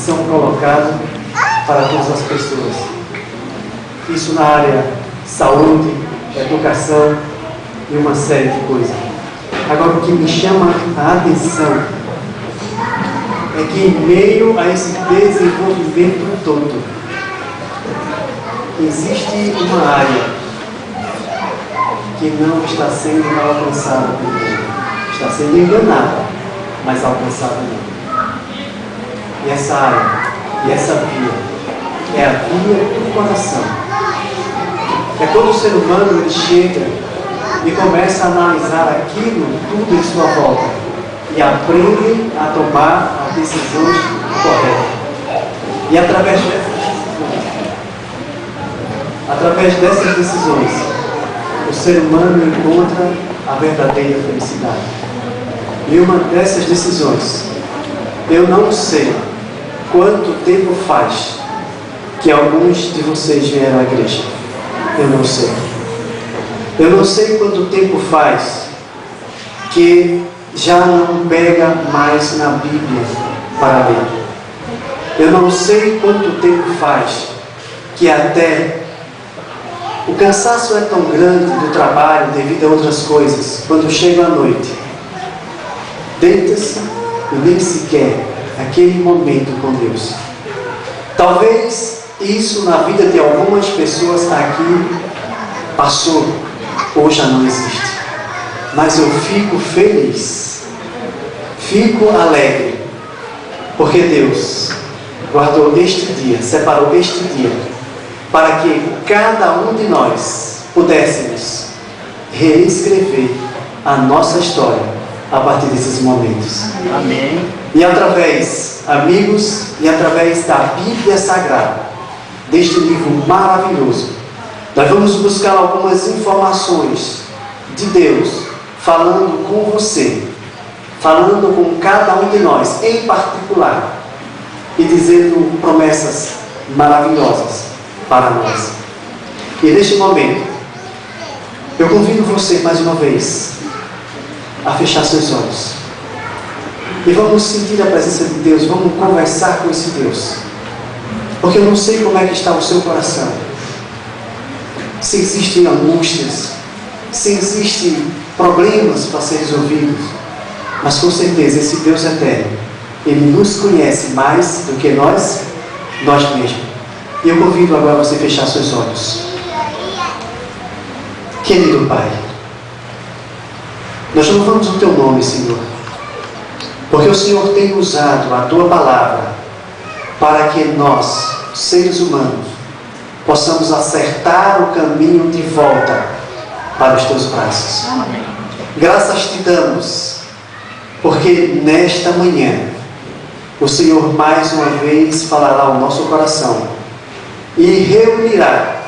são colocados para todas as pessoas. Isso na área saúde, educação e uma série de coisas. Agora, o que me chama a atenção é que em meio a esse desenvolvimento todo, existe uma área que não está sendo alcançada por Deus. Está sendo enganada, mas alcançada não. E essa área, e essa via, é a via do coração. É quando o ser humano ele chega e começa a analisar aquilo, tudo em sua volta, e aprende a tomar as decisões corretas. E através dessas decisões, o ser humano encontra a verdadeira felicidade. E uma dessas decisões, eu não sei quanto tempo faz que alguns de vocês vieram à igreja. Eu não sei. Eu não sei quanto tempo faz que já não pega mais na Bíblia para ler. Eu não sei quanto tempo faz que até o cansaço é tão grande do trabalho devido a outras coisas. Quando chega a noite, deita-se e nem sequer aquele momento com Deus. Talvez isso na vida de algumas pessoas aqui passou ou já não existe. Mas eu fico feliz, fico alegre, porque Deus guardou este dia, separou este dia, para que cada um de nós pudéssemos reescrever a nossa história a partir desses momentos. Amém. E através, amigos, e através da Bíblia Sagrada, deste livro maravilhoso, nós vamos buscar algumas informações de Deus, falando com você, falando com cada um de nós, em particular, e dizendo promessas maravilhosas para nós. E neste momento, eu convido você mais uma vez a fechar seus olhos. E vamos sentir a presença de Deus, vamos conversar com esse Deus. Porque eu não sei como é que está o seu coração. Se existem angústias, se existem problemas para ser resolvidos. Mas com certeza esse Deus eterno, Ele nos conhece mais do que nós mesmos. E eu convido agora você a fechar seus olhos. Querido Pai, nós louvamos o Teu nome, Senhor, porque o Senhor tem usado a Tua palavra para que nós, seres humanos, possamos acertar o caminho de volta para os Teus braços. Graças te damos, porque nesta manhã o Senhor mais uma vez falará ao nosso coração e reunirá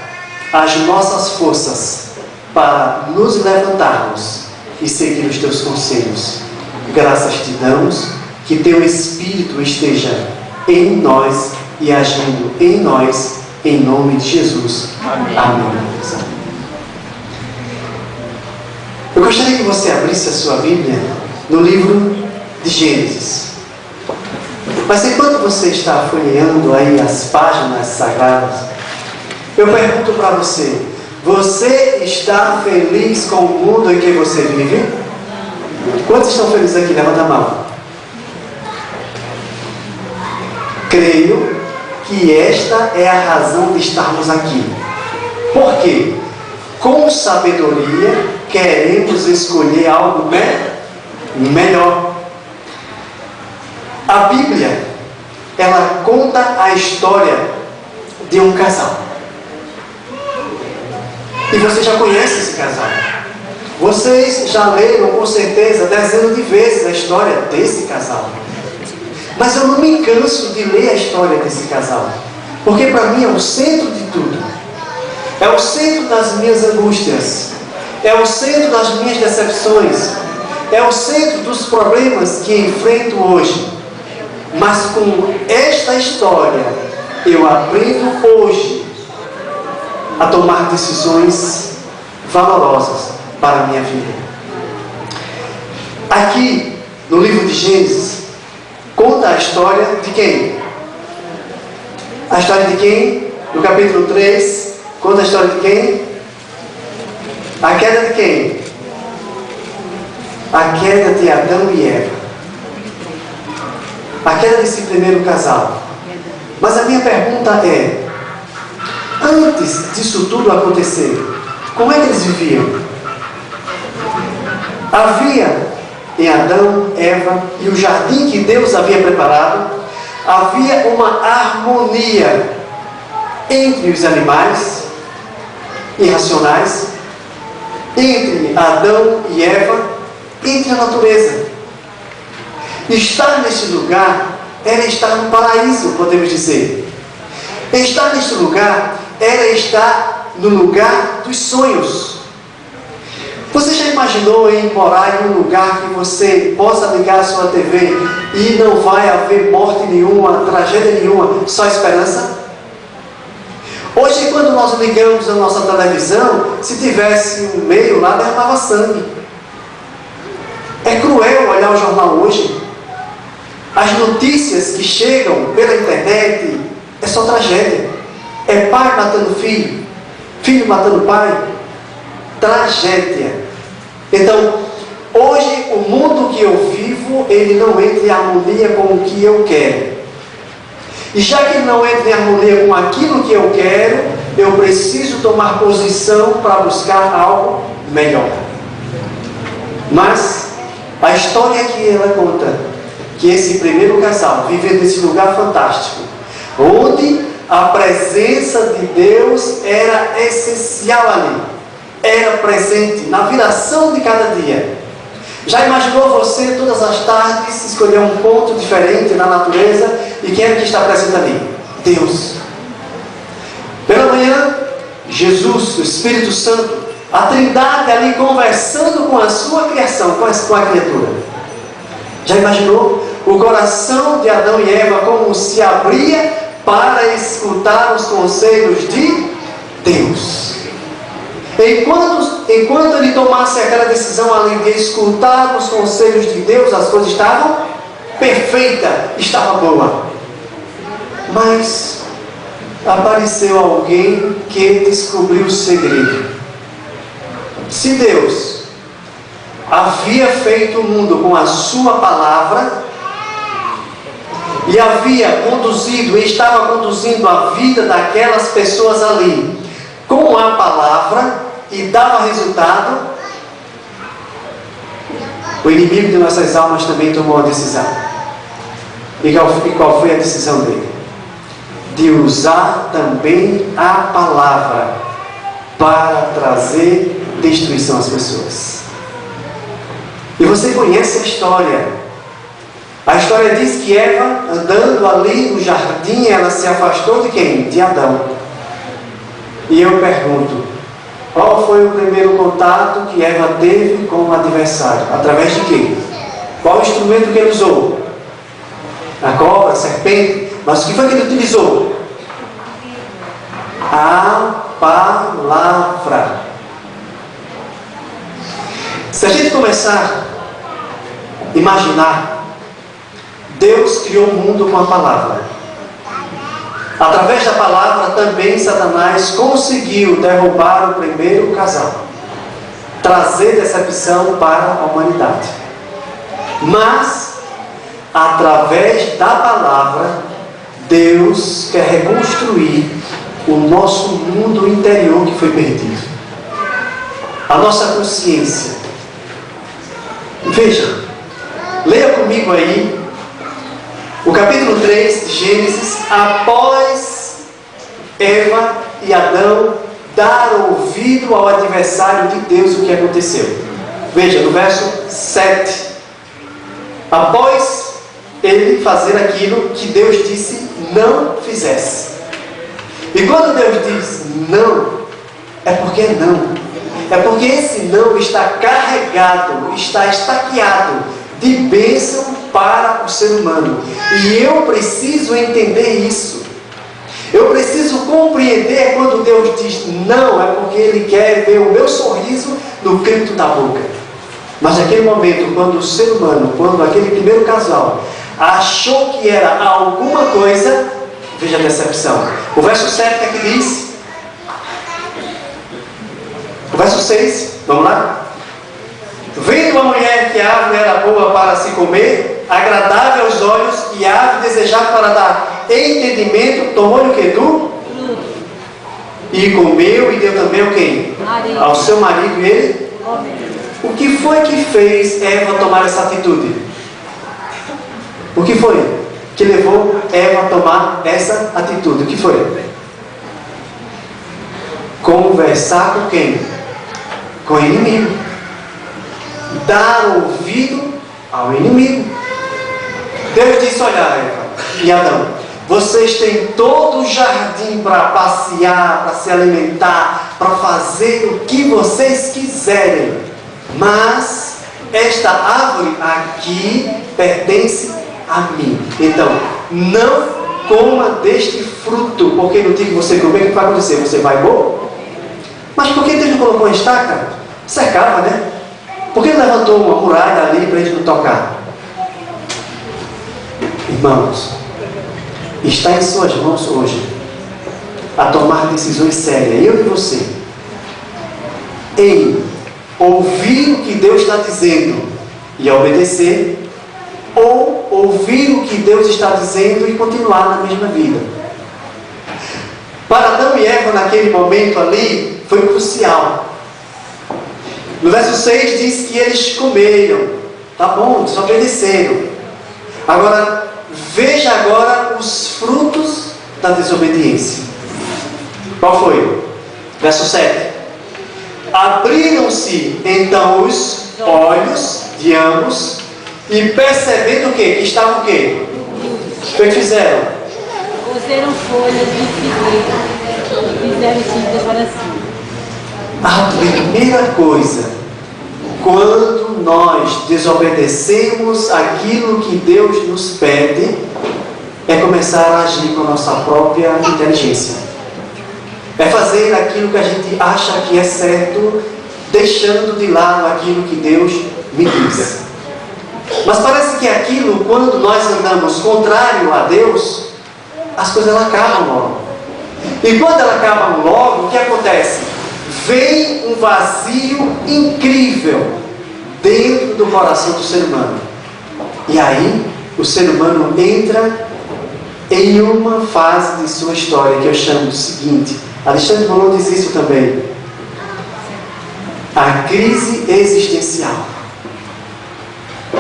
as nossas forças para nos levantarmos e seguir os Teus conselhos. Graças te damos, que Teu Espírito esteja em nós e agindo em nós, em nome de Jesus. Amém. Amém. Eu gostaria que você abrisse a sua Bíblia no livro de Gênesis. Mas enquanto você está folheando aí as páginas sagradas, eu pergunto para você: você está feliz com o mundo em que você vive? Quantos estão felizes aqui? Levanta a mão. Creio que esta é a razão de estarmos aqui. Por quê? Com sabedoria queremos escolher algo melhor. A Bíblia, ela conta a história de um casal. E você já conhece esse casal. Vocês já leram com certeza dezenas de vezes a história desse casal. Mas eu não me canso de ler a história desse casal, porque para mim é o centro de tudo. É o centro das minhas angústias, é o centro das minhas decepções, é o centro dos problemas que enfrento hoje. Mas com esta história eu aprendo hoje a tomar decisões valorosas para a minha vida. Aqui no livro de Gênesis conta a história de quem? A história de quem? No capítulo 3, conta a história de quem? A queda de quem? A queda de Adão e Eva. A queda desse primeiro casal. Mas a minha pergunta é: antes disso tudo acontecer, como é que eles viviam? Havia em Adão, Eva e o jardim que Deus havia preparado, havia uma harmonia entre os animais irracionais, entre Adão e Eva, entre a natureza. Estar neste lugar era estar no paraíso, podemos dizer. Estar neste lugar era estar no lugar dos sonhos. Você já imaginou em morar em um lugar que você possa ligar a sua TV e não vai haver morte nenhuma, tragédia nenhuma, só esperança? Hoje, quando nós ligamos a nossa televisão, se tivesse um meio lá, derramava sangue. É cruel olhar o jornal hoje. As notícias que chegam pela internet é só tragédia. É pai matando filho, filho matando pai. Tragédia. Então, hoje o mundo que eu vivo, ele não entra em harmonia com o que eu quero. E já que ele não entra em harmonia com aquilo que eu quero, eu preciso tomar posição para buscar algo melhor. Mas a história que ela conta, que esse primeiro casal vivendo nesse lugar fantástico, onde a presença de Deus era essencial ali, era presente na viração de cada dia. Já imaginou você todas as tardes escolher um ponto diferente na natureza e quem é que está presente ali? Deus. Pela manhã, Jesus, o Espírito Santo, a Trindade ali conversando com a sua criação, com a criatura. Já imaginou o coração de Adão e Eva como se abria para escutar os conselhos de Deus? Enquanto ele tomasse aquela decisão, além de escutar os conselhos de Deus, as coisas estavam perfeitas, estava boa. Mas apareceu alguém que descobriu o segredo. Se Deus havia feito o mundo com a sua palavra, e havia conduzido, e estava conduzindo a vida daquelas pessoas ali com a palavra, e dava resultado, o inimigo de nossas almas também tomou a decisão. E qual foi a decisão dele? De usar também a palavra para trazer destruição às pessoas. E você conhece a história. A história diz que Eva, andando ali no jardim, ela se afastou de quem? De Adão. E eu pergunto, qual foi o primeiro contato que Eva teve com o adversário? Através de quê? Qual o instrumento que ele usou? A cobra, a serpente. Mas o que foi que ele utilizou? A palavra. Se a gente começar a imaginar, Deus criou o mundo com a palavra. Através da palavra também Satanás conseguiu derrubar o primeiro casal, trazer decepção para a humanidade. Mas, através da palavra, Deus quer reconstruir o nosso mundo interior que foi perdido. A nossa consciência. Veja, leia comigo aí o capítulo 3 de Gênesis, após Eva e Adão dar ouvido ao adversário de Deus, o que aconteceu. Veja, no verso 7. Após ele fazer aquilo que Deus disse não fizesse. E quando Deus diz não, é porque é não. É porque esse não está carregado, está estaqueado de bênção para o ser humano. E eu preciso entender isso. Eu preciso compreender quando Deus diz não, é porque Ele quer ver o meu sorriso no canto da boca. Mas naquele momento, quando o ser humano, quando aquele primeiro casal achou que era alguma coisa, veja seja decepção. O verso 7 o que é que diz? O verso 6, vamos lá? Vendo a mulher que a árvore era boa para se comer, agradável aos olhos e a árvore desejada para dar entendimento, tomou-lhe o que? E comeu e deu também o quê? Ao seu marido, e ele? O que foi que fez Eva tomar essa atitude? O que foi que levou Eva a tomar essa atitude? O que foi? Conversar com quem? Com o inimigo. Dar ouvido ao inimigo. Deus disse: olha, Eva e Adão, vocês têm todo o jardim para passear, para se alimentar, para fazer o que vocês quiserem, mas esta árvore aqui pertence a mim. Então, não coma deste fruto, porque no dia que você comer, o que vai acontecer? Você vai morrer. Mas por que Deus não colocou uma estaca? Cercava, né? Por que levantou uma muralha ali para a gente não tocar? Irmãos, está em suas mãos hoje a tomar decisões sérias, eu e você, em ouvir o que Deus está dizendo e obedecer, ou ouvir o que Deus está dizendo e continuar na mesma vida. Para Adão e Eva naquele momento ali foi crucial. No verso 6 diz que eles comeram, tá bom, desobedeceram. Agora, veja agora os frutos da desobediência. Qual foi? Verso 7. Abriram-se então os olhos de ambos e percebendo o quê? Que estavam o quê? O que fizeram? Cozeram folhas de figueira e fizeram cintas para si. A primeira coisa, quando nós desobedecemos aquilo que Deus nos pede, é começar a agir com a nossa própria inteligência. É fazer aquilo que a gente acha que é certo, deixando de lado aquilo que Deus me diz. Mas parece que aquilo, quando nós andamos contrário a Deus, as coisas acabam logo. E quando elas acabam logo, o que acontece? Vem um vazio incrível dentro do coração do ser humano. E aí, o ser humano entra em uma fase de sua história que eu chamo de seguinte. Alexandre Molon diz isso também. A crise existencial.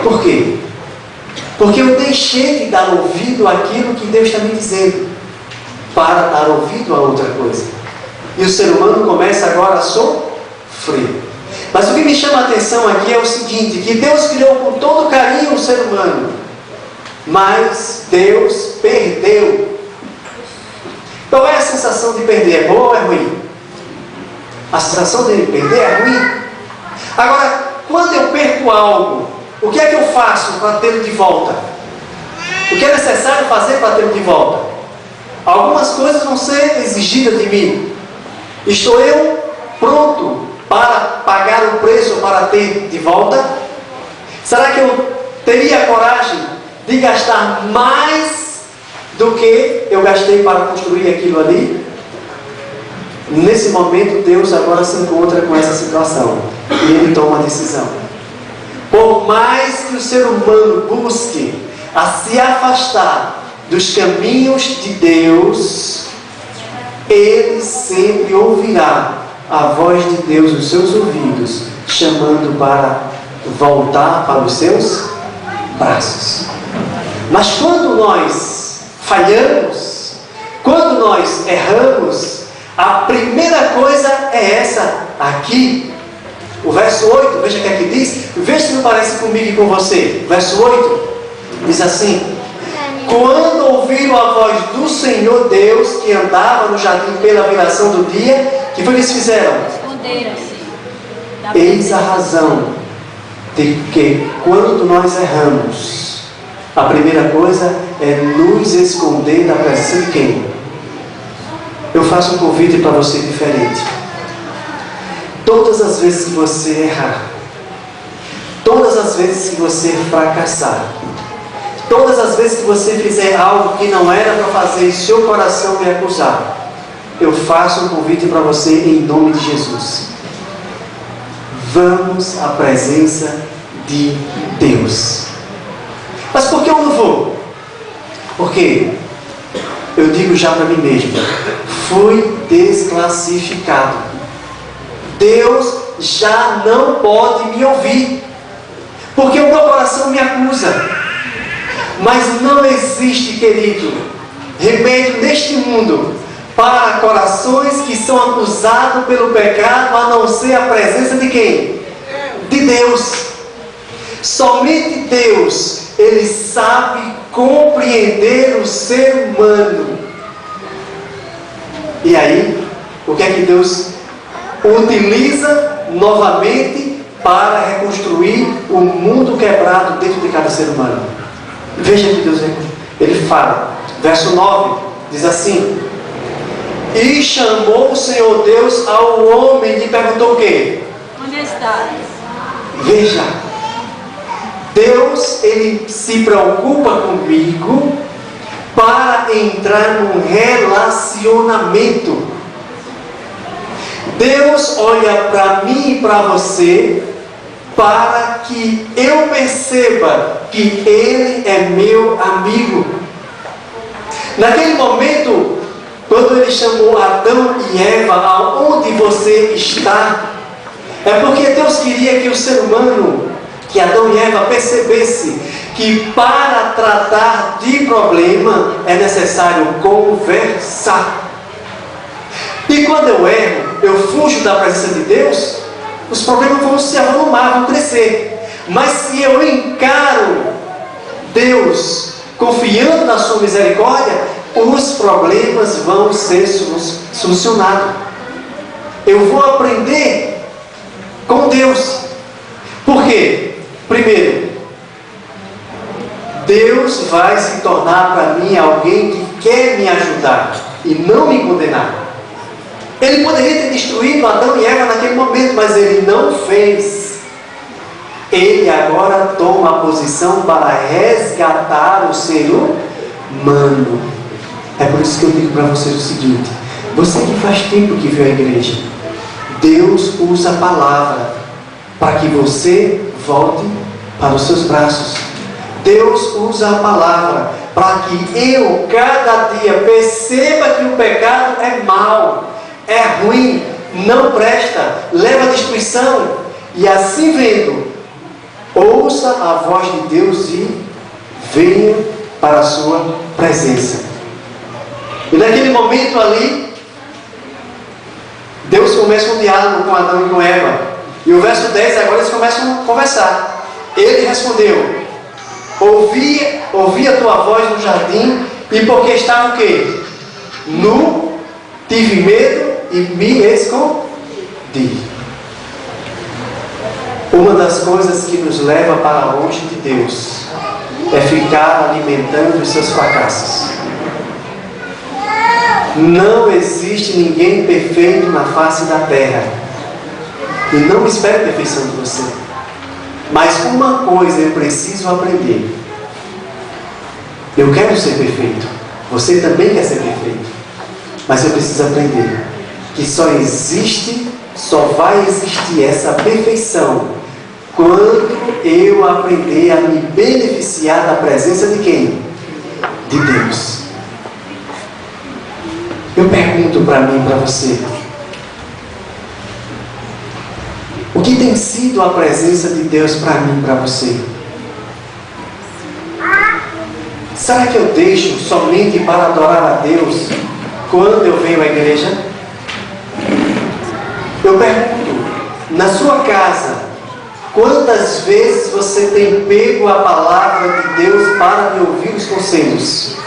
Por quê? Porque eu deixei de dar ouvido àquilo que Deus está me dizendo, para dar ouvido a outra coisa. E o ser humano começa agora a sofrer. Mas o que me chama a atenção aqui é o seguinte, que Deus criou com todo carinho o ser humano, mas Deus perdeu. Qual é a sensação de perder? É boa ou é ruim? A sensação de perder é ruim. Agora, quando eu perco algo, o que é que eu faço para tê-lo de volta? O que é necessário fazer para tê-lo de volta? Algumas coisas vão ser exigidas de mim. Estou eu pronto para pagar o preço para ter de volta? Será que eu teria coragem de gastar mais do que eu gastei para construir aquilo ali? Nesse momento, Deus agora se encontra com essa situação e Ele toma a decisão. Por mais que o ser humano busque a se afastar dos caminhos de Deus, ele sempre ouvirá a voz de Deus nos seus ouvidos, chamando para voltar para os seus braços. Mas quando nós falhamos, quando nós erramos, a primeira coisa é essa aqui. O verso 8, veja o que é que diz. Veja se não parece comigo e com você. Verso 8 diz assim: quando ouviram a voz do Senhor Deus, que andava no jardim pela viração do dia, que foi que eles fizeram? Esconderam-se. Eis a razão de que quando nós erramos, a primeira coisa é nos esconder da presença de quem? Eu faço um convite para você diferente. Todas as vezes que você errar, todas as vezes que você fracassar, Todas as vezes que você fizer algo que não era para fazer e seu coração me acusar, eu faço um convite para você em nome de Jesus. Vamos à presença de Deus. Mas por que eu não vou? Porque eu digo já para mim mesmo, fui desclassificado. Deus já não pode me ouvir, porque o meu coração me acusa. Mas não existe, querido, remédio neste mundo para corações que são acusados pelo pecado, a não ser a presença de quem? De Deus. Somente Deus, Ele sabe compreender o ser humano. E aí, o que é que Deus utiliza novamente para reconstruir o mundo quebrado dentro de cada ser humano? Veja que Deus ele fala, verso 9, diz assim: e chamou o Senhor Deus ao homem e lhe perguntou o quê? Onde estás? Veja, Deus, Ele se preocupa comigo para entrar num relacionamento. Deus olha para mim e para você para que eu perceba que Ele é meu amigo. Naquele momento, quando Ele chamou Adão e Eva, aonde você está, é porque Deus queria que o ser humano, que Adão e Eva percebesse que para tratar de problema é necessário conversar. E quando eu erro, eu fujo da presença de Deus, os problemas vão se arrumar, vão crescer. Mas se eu encaro Deus, confiando na sua misericórdia, os problemas vão ser solucionados. Eu vou aprender com Deus. Por quê? Primeiro, Deus vai se tornar para mim alguém que quer me ajudar e não me condenar. Ele poderia ter destruído Adão e Eva naquele momento, mas Ele não fez. Ele agora toma a posição para resgatar o ser humano. É por isso que eu digo para vocês o seguinte: você que faz tempo que veio à igreja, Deus usa a palavra para que você volte para os seus braços. Deus usa a palavra para que eu, cada dia, perceba que o pecado é mau, é ruim, não presta, leva à destruição. E assim vendo, ouça a voz de Deus e venha para a sua presença. E naquele momento ali, Deus começa um diálogo com Adão e com Eva. E o verso 10, agora eles começam a conversar. Ele respondeu: ouvi a tua voz no jardim, e porque estava o quê? Nu, tive medo e me escondi. Uma das coisas que nos leva para longe de Deus é ficar alimentando os seus fracassos. Não existe ninguém perfeito na face da terra. E não espere a perfeição de você. Mas uma coisa eu preciso aprender. Eu quero ser perfeito. Você também quer ser perfeito. Mas eu preciso aprender que só vai existir essa perfeição quando eu aprender a me beneficiar da presença de quem? De Deus. Eu pergunto para mim e para você: o que tem sido a presença de Deus para mim e para você? Será que eu deixo somente para adorar a Deus quando eu venho à igreja? Eu pergunto, na sua casa, quantas vezes você tem pego a palavra de Deus para me ouvir os conselhos?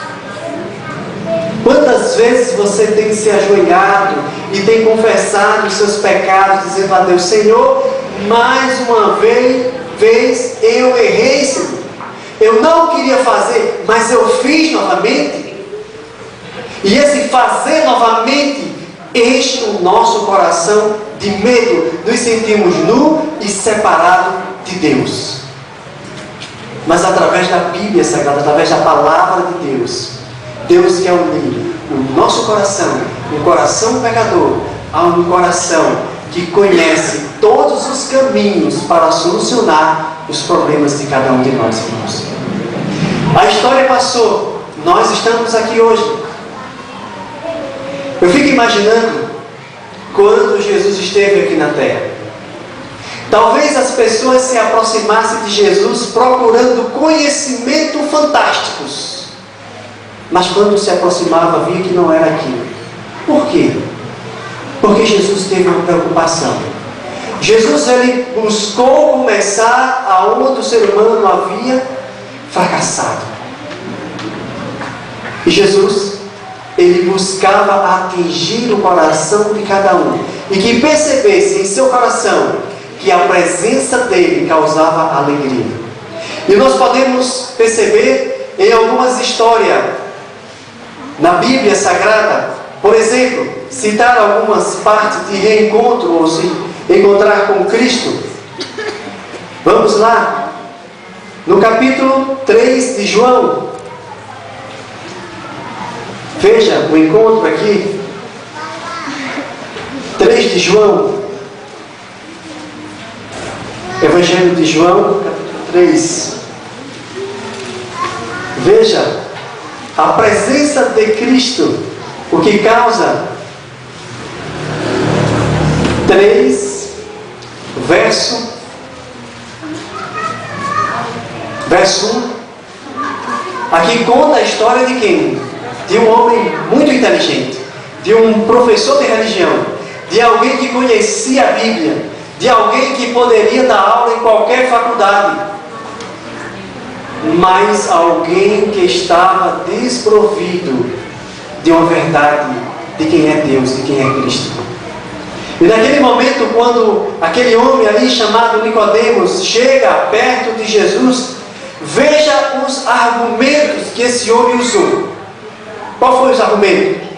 Quantas vezes você tem se ajoelhado e tem confessado os seus pecados, dizendo a Deus: Senhor, mais uma vez eu errei, Senhor. Eu não queria fazer, mas eu fiz novamente. E esse fazer novamente enche o nosso coração de medo. Nos sentimos nu e separados de Deus. Mas através da Bíblia Sagrada, através da Palavra de Deus, Deus quer unir o nosso coração, um coração pecador, a um coração que conhece todos os caminhos para solucionar os problemas de cada um de nós, irmãos. A história passou, nós estamos aqui hoje. Eu fico imaginando quando Jesus esteve aqui na terra. Talvez as pessoas se aproximassem de Jesus procurando conhecimento fantásticos. Mas quando se aproximava, via que não era aquilo. Por quê? Porque Jesus teve uma preocupação. Jesus, ele buscou começar aonde o ser humano havia fracassado. E Jesus, ele buscava atingir o coração de cada um. E que percebesse em seu coração que a presença dele causava alegria. E nós podemos perceber em algumas histórias na Bíblia Sagrada, por exemplo, citar algumas partes de reencontro ou se encontrar com Cristo. Vamos lá, no capítulo 3 de João. Veja o encontro aqui. 3 de João. Evangelho de João, capítulo 3. Veja a presença de Cristo, o que causa. 3, verso 1. Aqui conta a história de quem? De um homem muito inteligente, de um professor de religião, de alguém que conhecia a Bíblia, de alguém que poderia dar aula em qualquer faculdade, mas alguém que estava desprovido de uma verdade de quem é Deus, de quem é Cristo. E naquele momento, quando aquele homem ali chamado Nicodemos chega perto de Jesus, veja os argumentos que esse homem usou. Qual foi os argumentos?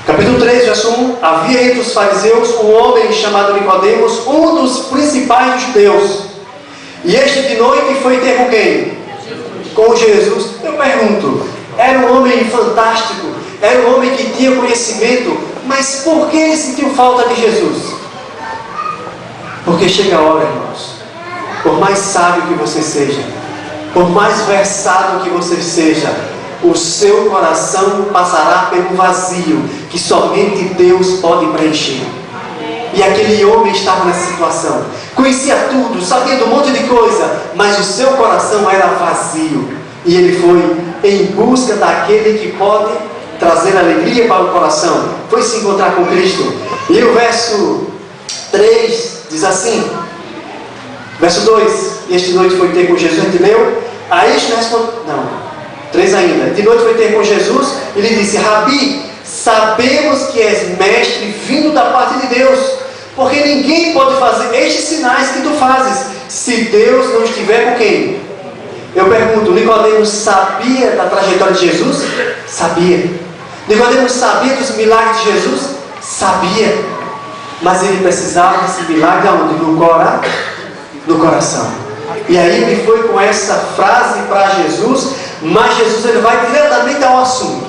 Capítulo 3, verso 1. Havia entre os fariseus um homem chamado Nicodemos, um dos principais dos judeus. E este de noite foi ter com quem? Com Jesus. Eu pergunto, era um homem fantástico, era um homem que tinha conhecimento, mas por que ele sentiu falta de Jesus? Porque chega a hora, irmãos, por mais sábio que você seja, por mais versado que você seja, o seu coração passará pelo vazio que somente Deus pode preencher. E aquele homem estava nessa situação, conhecia tudo, sabia de um monte de coisa, mas o seu coração era vazio. E ele foi em busca daquele que pode trazer alegria para o coração. Foi se encontrar com Cristo. E o verso 3 diz assim, verso 2: E este noite foi ter com Jesus, entendeu? A isto respondeu, não, 3 ainda. De noite foi ter com Jesus, e lhe disse: Rabi, sabemos que és mestre vindo da parte de Deus, porque ninguém pode fazer estes sinais que tu fazes, se Deus não estiver com quem? Eu pergunto, Nicodemos sabia da trajetória de Jesus? Sabia. Nicodemos sabia dos milagres de Jesus? Sabia. Mas ele precisava desse milagre aonde? No coração. E aí ele foi com essa frase para Jesus, mas Jesus ele vai diretamente ao assunto.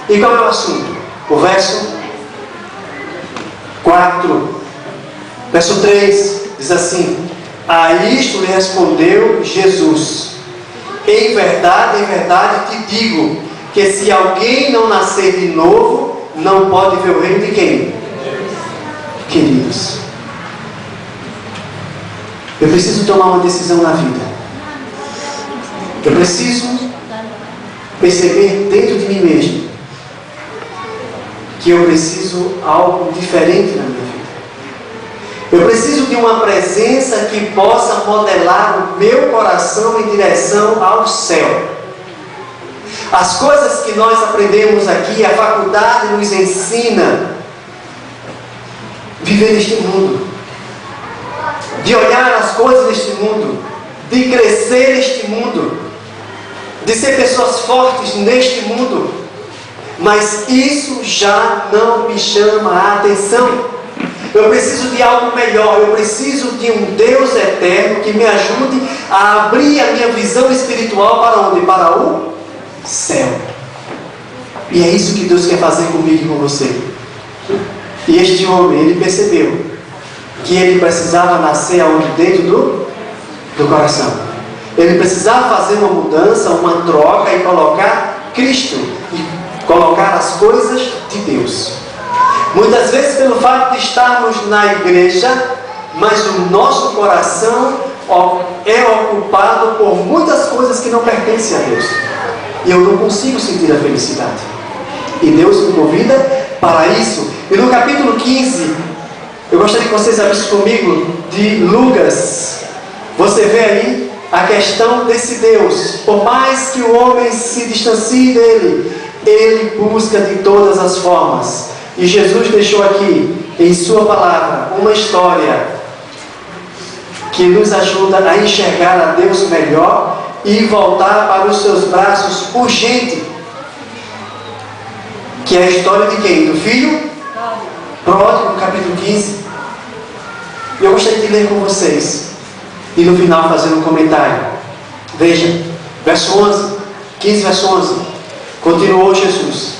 E qual é o assunto? O verso 4, verso 3 diz assim: A isto lhe respondeu Jesus: em verdade te digo, que se alguém não nascer de novo, não pode ver o reino de quem? Queridos, eu preciso tomar uma decisão na vida. Eu preciso perceber dentro de mim mesmo que eu preciso algo diferente na minha vida. Eu preciso de uma presença que possa modelar o meu coração em direção ao céu. As coisas que nós aprendemos aqui, a faculdade nos ensina viver neste mundo, de olhar as coisas deste mundo, de crescer neste mundo, de ser pessoas fortes neste mundo. Mas isso já não me chama a atenção. Eu preciso de algo melhor. Eu preciso de um Deus eterno que me ajude a abrir a minha visão espiritual para onde? Para o céu. E é isso que Deus quer fazer comigo e com você. E este homem, ele percebeu que ele precisava nascer aonde? Dentro do coração. Ele precisava fazer uma mudança, uma troca e colocar Cristo e colocar as coisas de Deus. Muitas vezes, pelo fato de estarmos na igreja, mas o nosso coração é ocupado por muitas coisas que não pertencem a Deus. E eu não consigo sentir a felicidade. E Deus me convida para isso. E no capítulo 15, eu gostaria que vocês abrissem comigo de Lucas. Você vê aí a questão desse Deus. Por mais que o homem se distancie dele, ele busca de todas as formas. E Jesus deixou aqui, em sua palavra, uma história que nos ajuda a enxergar a Deus melhor e voltar para os seus braços urgente. Que é a história de quem? Do filho pródigo, capítulo 15. E eu gostaria de ler com vocês e no final fazer um comentário. Veja, verso 11, 15 verso 11. Continuou Jesus: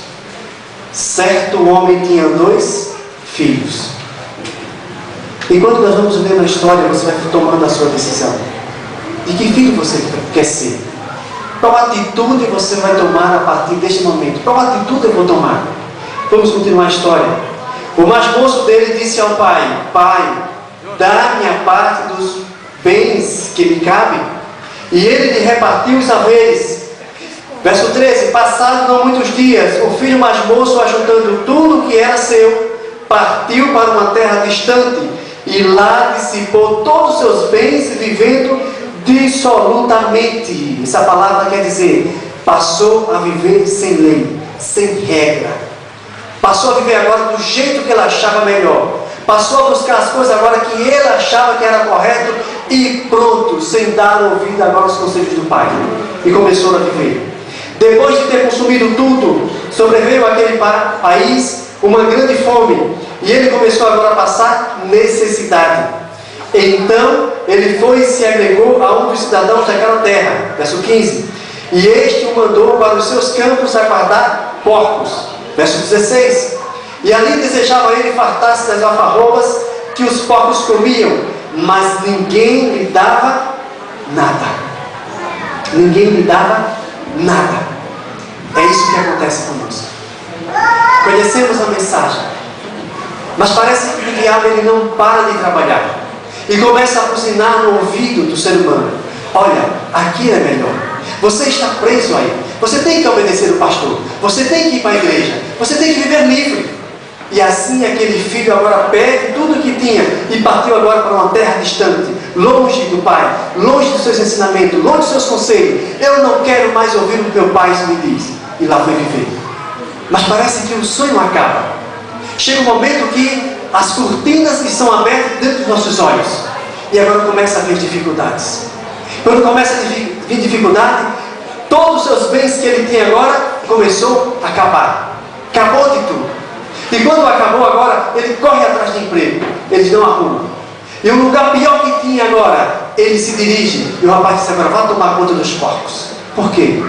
certo homem tinha 2 filhos. Enquanto nós vamos lendo a história, você vai tomando a sua decisão. De que filho você quer ser? Qual atitude você vai tomar a partir deste momento? Qual atitude eu vou tomar? Vamos continuar a história. O mais moço dele disse ao pai: pai, dá-me a parte dos bens que me cabem. E ele lhe repartiu os haveres. Verso 13: passados não muitos dias, o filho mais moço, ajuntando tudo que era seu, partiu para uma terra distante, e lá dissipou todos os seus bens, vivendo dissolutamente. Essa palavra quer dizer, passou a viver sem lei, sem regra. Passou a viver agora do jeito que ele achava melhor. Passou a buscar as coisas agora que ele achava que era correto e pronto, sem dar ouvido agora aos conselhos do pai. E começou a viver. Depois de ter consumido tudo, sobreveio àquele país uma grande fome, e ele começou agora a passar necessidade. Então ele foi e se agregou a um dos cidadãos daquela terra. Verso 15: e este o mandou para os seus campos a guardar porcos. Verso 16: e ali desejava ele fartar-se das alfarrobas que os porcos comiam, mas ninguém lhe dava nada. Ninguém lhe dava nada. É isso que acontece conosco. Conhecemos a mensagem, mas parece que o diabo ele não para de trabalhar e começa a buzinar no ouvido do ser humano: olha, aqui é melhor, você está preso aí, você tem que obedecer o pastor, você tem que ir para a igreja, você tem que viver livre. E assim aquele filho agora perde tudo que tinha e partiu agora para uma terra distante, longe do pai, longe dos seus ensinamentos, longe dos seus conselhos. Eu não quero mais ouvir o que meu pai me diz. E lá foi viver. Mas parece que o sonho acaba. Chega um momento que as cortinas estão abertas dentro dos nossos olhos. E agora começa a vir dificuldades. Quando começa a vir dificuldade, todos os seus bens que ele tinha agora começou a acabar. Acabou de tudo. E quando acabou agora, ele corre atrás de emprego. Eles não arrumam. E o lugar pior que tinha agora, ele se dirige. E o rapaz disse agora: vá tomar conta dos porcos. Por quê?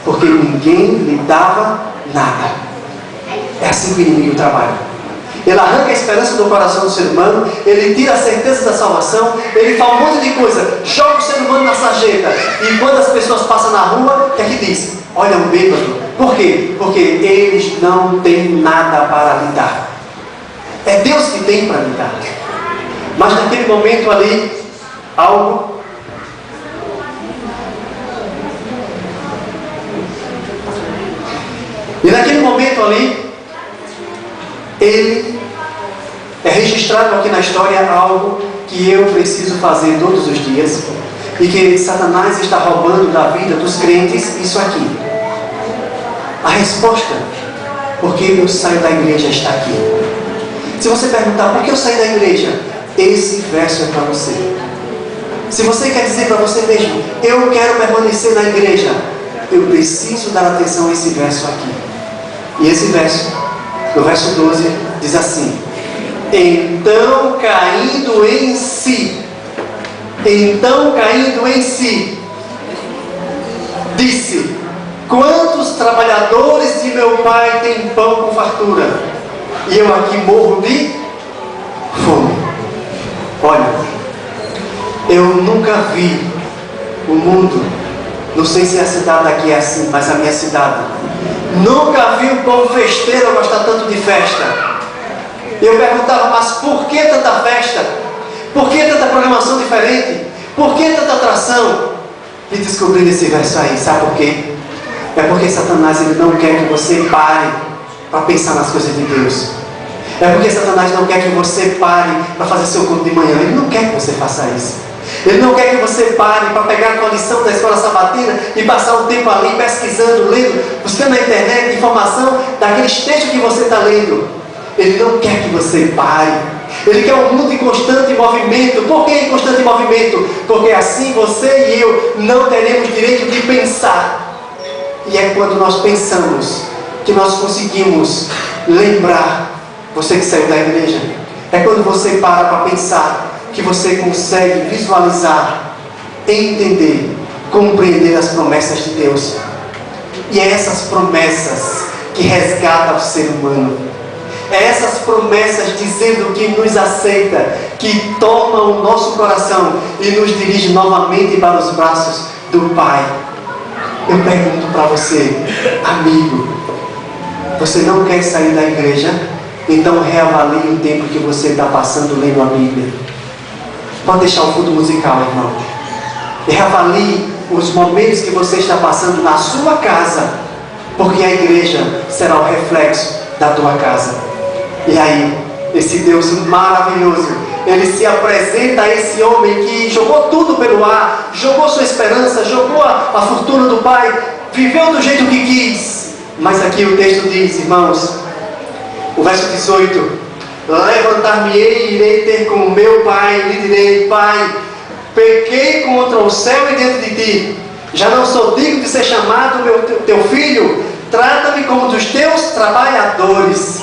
Porque ninguém lhe dava nada. É assim que o inimigo trabalha. Ele arranca a esperança do coração do ser humano, ele tira a certeza da salvação, ele fala um monte de coisa, joga o ser humano na sarjeta. E quando as pessoas passam na rua, o que é que diz? Olha, um bêbado. Por quê? Porque eles não têm nada para lhe dar. É Deus que tem para lhe dar. Mas naquele momento ali, algo e naquele momento ali, ele é registrado aqui na história algo que eu preciso fazer todos os dias e que Satanás está roubando da vida dos crentes. Isso aqui, a resposta porque eu saio da igreja está aqui. Se você perguntar por que eu saí da igreja, esse verso é para você. Se você quer dizer para você mesmo: eu quero permanecer na igreja, eu preciso dar atenção a esse verso aqui. E esse verso, no verso 12, diz assim: Então caindo em si, disse: quantos trabalhadores de meu pai têm pão com fartura, e eu aqui morro de fome. Olha, eu nunca vi o mundo, não sei se a cidade aqui é assim, mas a minha cidade, nunca vi um povo festeiro gostar tanto de festa. Eu perguntava, mas por que tanta festa? Por que tanta programação diferente? Por que tanta atração? E descobri nesse verso aí, sabe por quê? É porque Satanás, ele não quer que você pare para pensar nas coisas de Deus. É porque Satanás não quer que você pare para fazer seu culto de manhã. Ele não quer que você faça isso. Ele não quer que você pare para pegar a tua lição da escola sabatina e passar um tempo ali pesquisando, lendo, buscando na internet informação daqueles textos que você está lendo. Ele não quer que você pare. Ele quer um mundo em constante movimento. Por que em constante movimento? Porque assim você e eu não teremos direito de pensar. E é quando nós pensamos que nós conseguimos lembrar. Você que saiu da igreja, é quando você para pensar que você consegue visualizar, entender, compreender as promessas de Deus. E é essas promessas que resgatam o ser humano. É essas promessas dizendo que nos aceita, que toma o nosso coração e nos dirige novamente para os braços do Pai. Eu pergunto para você, amigo, você não quer sair da igreja? Então reavalie o tempo que você está passando lendo a Bíblia. Pode deixar o fundo musical, irmão. Reavalie os momentos que você está passando na sua casa, porque a igreja será o reflexo da tua casa. E aí, esse Deus maravilhoso, ele se apresenta a esse homem que jogou tudo pelo ar, jogou sua esperança, jogou a fortuna do Pai, viveu do jeito que quis. Mas aqui o texto diz, irmãos, o verso 18: levantar-me-ei e irei ter com o meu pai, e lhe direi: Pai, pequei contra o céu e diante de ti, já não sou digno de ser chamado teu filho, trata-me como dos teus trabalhadores.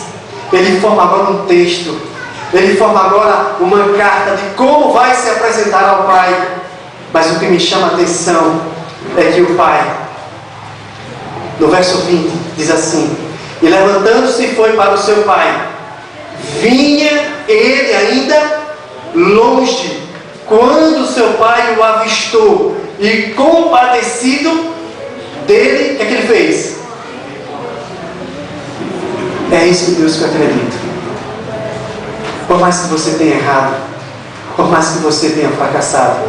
Ele forma agora um texto, ele forma agora uma carta de como vai se apresentar ao Pai. Mas o que me chama a atenção é que o Pai, no verso 20, diz assim: e levantando-se foi para o seu pai. Vinha ele ainda longe, quando seu pai o avistou, e compadecido dele, o que é que ele fez? É isso, Deus, que eu acredito. Por mais que você tenha errado, por mais que você tenha fracassado,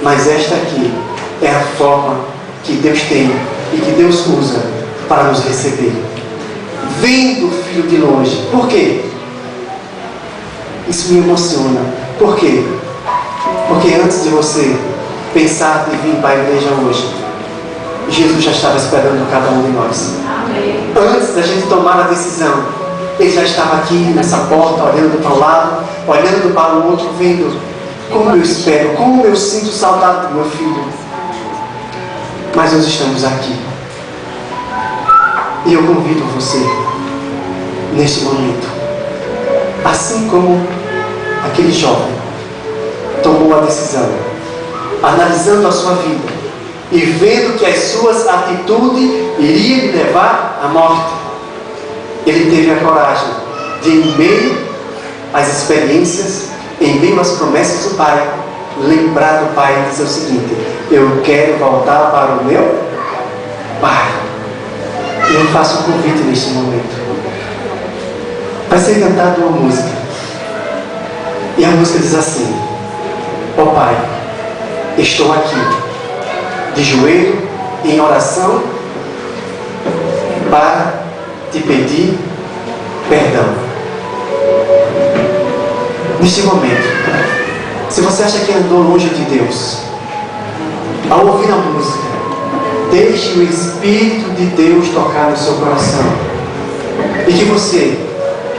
mas esta aqui é a forma que Deus tem e que Deus usa para nos receber. Vendo o filho de longe. Por quê? Isso me emociona. Por quê? Porque antes de você pensar em vir para a igreja hoje, Jesus já estava esperando cada um de nós. Antes da gente tomar a decisão, Ele já estava aqui nessa porta, olhando para um lado, olhando para o outro, vendo como eu espero, como eu sinto saudade do meu filho. Mas nós estamos aqui. E eu convido você, neste momento, assim como aquele jovem tomou a decisão, analisando a sua vida e vendo que as suas atitudes iriam lhe levar à morte, ele teve a coragem de, em meio às experiências, em meio às promessas do Pai, lembrar do Pai e dizer o seguinte: eu quero voltar para o meu Pai. E eu faço um convite neste momento. Vai ser cantada uma música, e a música diz assim: ó Pai, estou aqui de joelho em oração para te pedir perdão. Neste momento, se você acha que andou longe de Deus, ao ouvir a música, deixe o Espírito de Deus tocar no seu coração, e que você,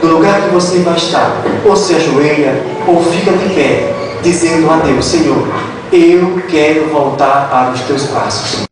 no lugar que você vai estar, ou se ajoelha ou fica de pé, dizendo a Deus: Senhor, eu quero voltar para os teus braços.